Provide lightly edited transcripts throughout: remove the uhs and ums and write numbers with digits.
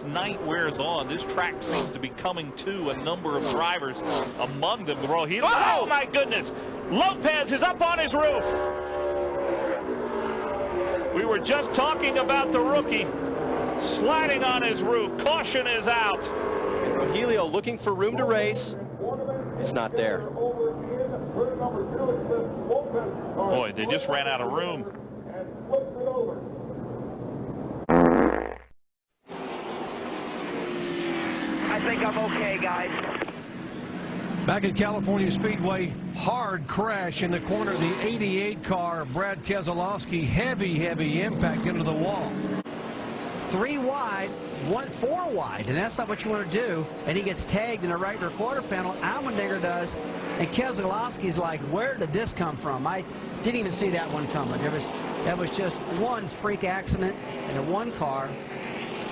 this night wears on, this track seems to be coming to a number of drivers, among them oh my goodness, Lopez is up on his roof. We were just talking about the rookie sliding on his roof. Caution is out. Rogelio looking for room to race. It's not there. Boy, they just ran out of room. I think I'm okay, guys. Back at California Speedway, hard crash in the corner of the 88 car. Brad Keselowski, heavy impact into the wall. 3 wide, 4 wide, and that's not what you want to do. And he gets tagged in the right rear quarter panel. Allmendinger does, and Keselowski's like, where did this come from? I didn't even see that one coming. That was just one freak accident, and the one car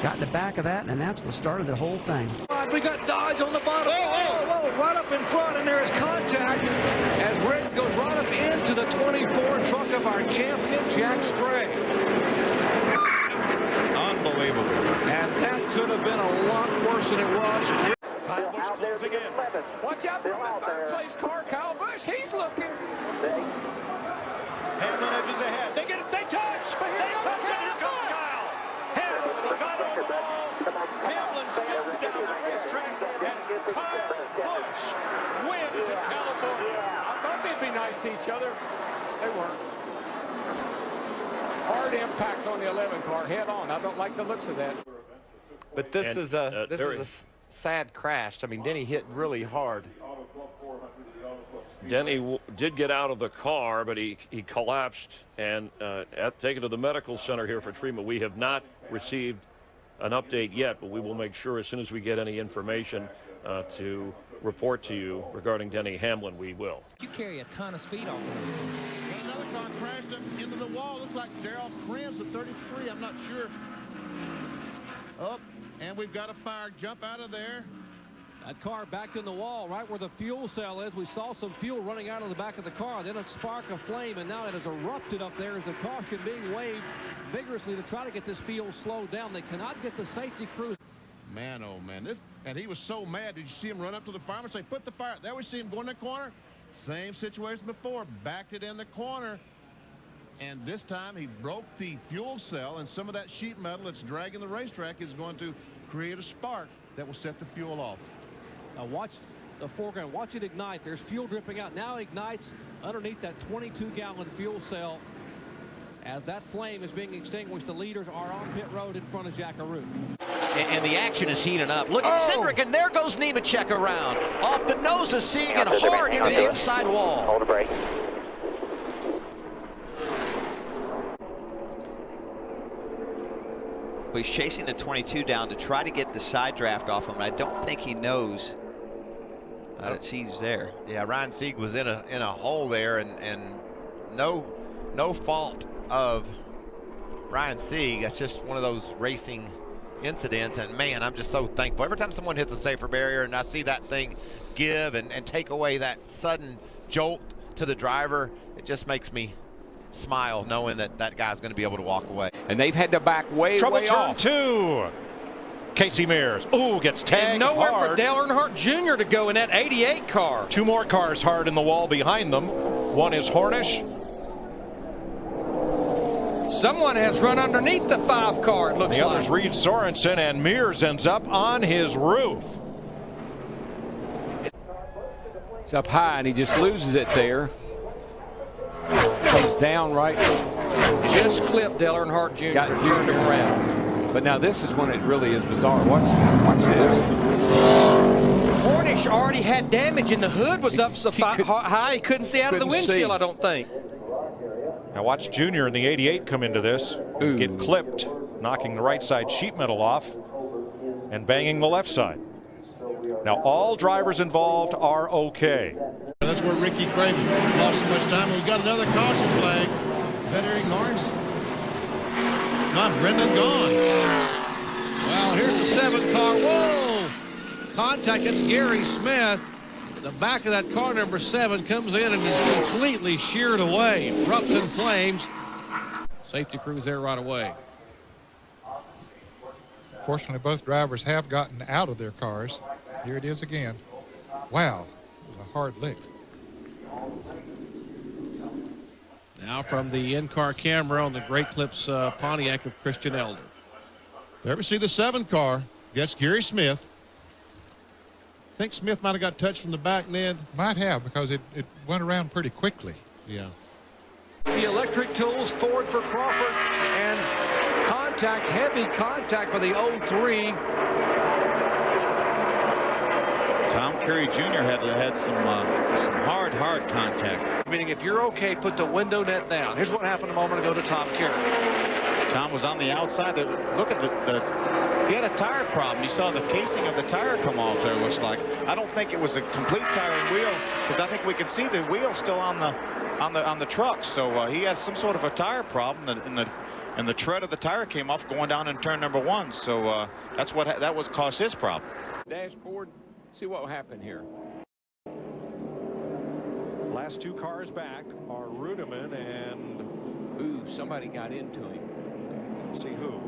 got in the back of that, and that's what started the whole thing. We got Dodge on the bottom. Whoa, right up in front, and there is contact as Briggs goes right up into the 24 truck of our champion, Jack Sprague. Unbelievable. And that could have been a lot worse than it was. Kyle Busch closing in. Watch out for the third place car, Kyle Busch. He's looking. Hamlin edges ahead. They get it. They touch. They touch, and here comes Kyle. Hamlin got on the ball. Hamlin spins down the racetrack, and Kyle Busch wins in California. I thought they'd be nice to each other. They weren't. Hard impact on the 11 car, head on. I don't like the looks of that. But this is a sad crash. I mean, Denny hit really hard. Denny did get out of the car, but he collapsed and taken to the medical center here for treatment. We have not received an update yet, but we will make sure as soon as we get any information to report to you regarding Denny Hamlin, we will. You carry a ton of speed off of him. Another car crashed him into the wall. Looks like Darrell Krebs at 33. I'm not sure. Oh, and we've got a fire. Jump out of there. That car backed in the wall right where the fuel cell is. We saw some fuel running out of the back of the car. Then a spark of flame, and now it has erupted up there as the caution being waved vigorously to try to get this fuel slowed down. They cannot get the safety crews. Man, oh man, and he was so mad. Did you see him run up to the fireman and say, put the fire? There we see him go in the corner. Same situation before, backed it in the corner. And this time he broke the fuel cell, and some of that sheet metal that's dragging the racetrack is going to create a spark that will set the fuel off. Now watch the foreground. Watch it ignite. There's fuel dripping out. Now ignites underneath that 22-gallon fuel cell. As that flame is being extinguished, the leaders are on pit road in front of Jackaroo. And the action is heating up. Look at Cindric, and there goes Nemechek around. Off the nose of Segan, hard into the inside wall. Hold a break. Well, he's chasing the 22 down to try to get the side draft off him, and I don't think he knows that Sieg's there. Yeah, Ryan Sieg was in a hole there, and no fault of Ryan Sieg. That's just one of those racing incidents, and man, I'm just so thankful. Every time someone hits a safer barrier and I see that thing give and take away that sudden jolt to the driver, it just makes me smile knowing that that guy's going to be able to walk away. And they've had to back way Turn off. 2. Casey Mears. Ooh, gets tagged and nowhere hard. for Dale Earnhardt Jr. to go in that 88 car. 2 more cars hard in the wall behind them. One is Hornish. Someone has run underneath the 5 car, it looks The like. other's Reed Sorensen, and Mears ends up on his roof. It's up high, and he just loses it there. Comes down right. Just clipped Dale Earnhardt Jr. Got turned him around. But now this is when it really is bizarre. Watch this. Hornish already had damage, and the hood was up so high he couldn't see out of the windshield, I don't think. Now watch Junior in the 88 come into this. Ooh. Get clipped, knocking the right side sheet metal off and banging the left side. Now all drivers involved are okay. That's where Ricky Craven lost so much time. We've got another caution flag. Is that Eric Norris? Not Brendan gone. Well, here's the 7 car. Whoa! Contact, it's Gary Smith. The back of that car, number 7, comes in and is completely sheared away. Erupts in flames. Safety crews there right away. Fortunately, both drivers have gotten out of their cars. Here it is again. Wow, it was a hard lick. Now from the in-car camera on the Great Clips Pontiac of Christian Elder. There we see the 7 car. Gets Gary Smith. I think Smith might have got touched from the back, Ned. Might have, because it went around pretty quickly. Yeah. The electric tools forward for Crawford, and contact, heavy contact for the 03. Tom Curry Jr. had some hard contact. Meaning if you're okay, put the window net down. Here's what happened a moment ago to Tom Curry. Tom was on the outside. Look at he had a tire problem. You saw the casing of the tire come off there, looks like. I don't think it was a complete tire and wheel, because I think we can see the wheel still on the truck. So he has some sort of a tire problem, and the tread of the tire came off going down in turn number 1. So that's what caused his problem. Dashboard, see what happened here. Last 2 cars back are Rudeman and... Ooh, somebody got into him. See who?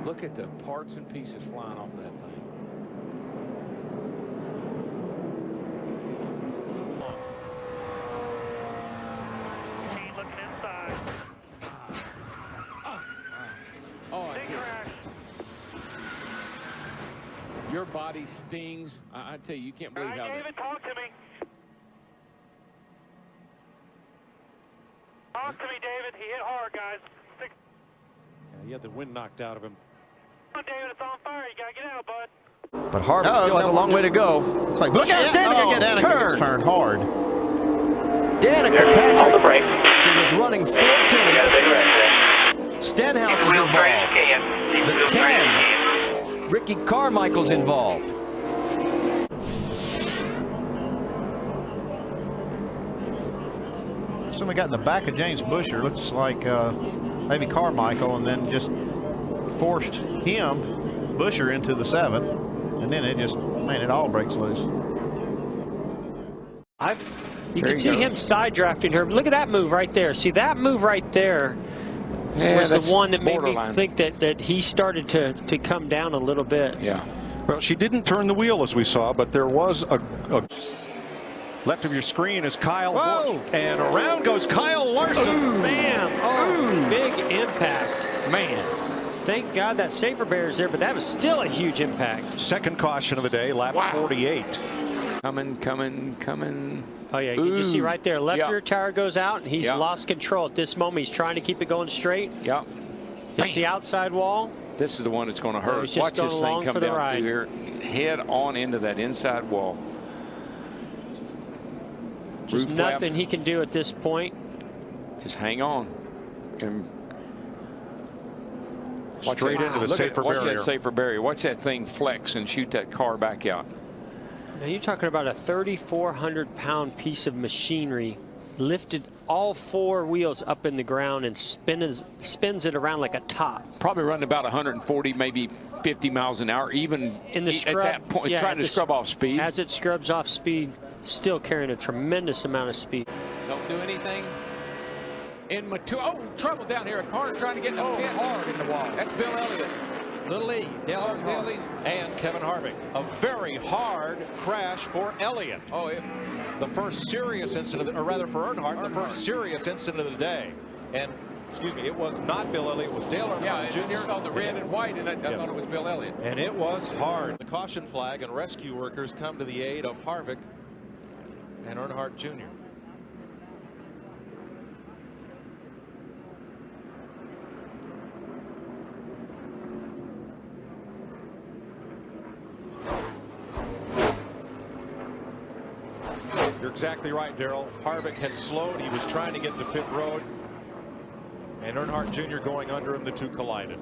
Look at the parts and pieces flying off of that thing. Looking inside. Oh, I tell you. Your body stings. I tell you can't believe how. David, talk to me. Talk to me, David. He hit hard, guys. Yeah, he had the wind knocked out of him. Come on, David. It's on fire. You gotta get out, bud. But Harvick still has a long way to go. It's like, look out, Danica gets turned hard. Danica, Patrick, Hold the brake. she was running 14. Stenhouse is involved. The 10. Ricky Carmichael's involved. Somebody got in the back of James Busher. Looks like maybe Carmichael, and then just forced him, Busher, into the 7. And then it just, man, it all breaks loose. You can see him side drafting her. Look at that move right there. See, that move right there was the one that made me think that he started to come down a little bit. Yeah. Well, she didn't turn the wheel as we saw, but there was a left of your screen is Kyle Busch, and around goes Kyle Larson. Ooh. Bam! Oh, big impact. Man. Thank God that safer bear is there, but that was still a huge impact. Second caution of the day, lap 48. Coming. Oh, yeah, you can see right there, left rear tire goes out, and he's lost control. At this moment, he's trying to keep it going straight. Yep. Hits the outside wall. This is the one that's going to hurt. Yeah, watch this thing come down through here, head on into that inside wall. Just nothing he can do at this point. Just hang on. And straight into the safer barrier. Watch that safer barrier. Watch that thing flex and shoot that car back out. Now you're talking about a 3,400-pound piece of machinery lifted all 4 wheels up in the ground and spins it around like a top. Probably running about 140, maybe 50 miles an hour, even in the scrub, at that point, trying to scrub off speed. As it scrubs off speed, still carrying a tremendous amount of speed. Don't do anything. Trouble down here. A car's trying to get in the pit. Hard in the wall. That's Bill Elliott. Little E, Dale Earnhardt, and Kevin Harvick. A very hard crash for Elliott. Oh, yeah. The first serious incident, or rather for Earnhardt, the first serious incident of the day. And, excuse me, it was not Bill Elliott, it was Dale Earnhardt. Yeah, and there saw the red and white, and I thought it was Bill Elliott. And it was hard. The caution flag and rescue workers come to the aid of Harvick and Earnhardt Jr. You're exactly right, Darrell. Harvick had slowed. He was trying to get to pit road. And Earnhardt Jr. going under him. The two collided.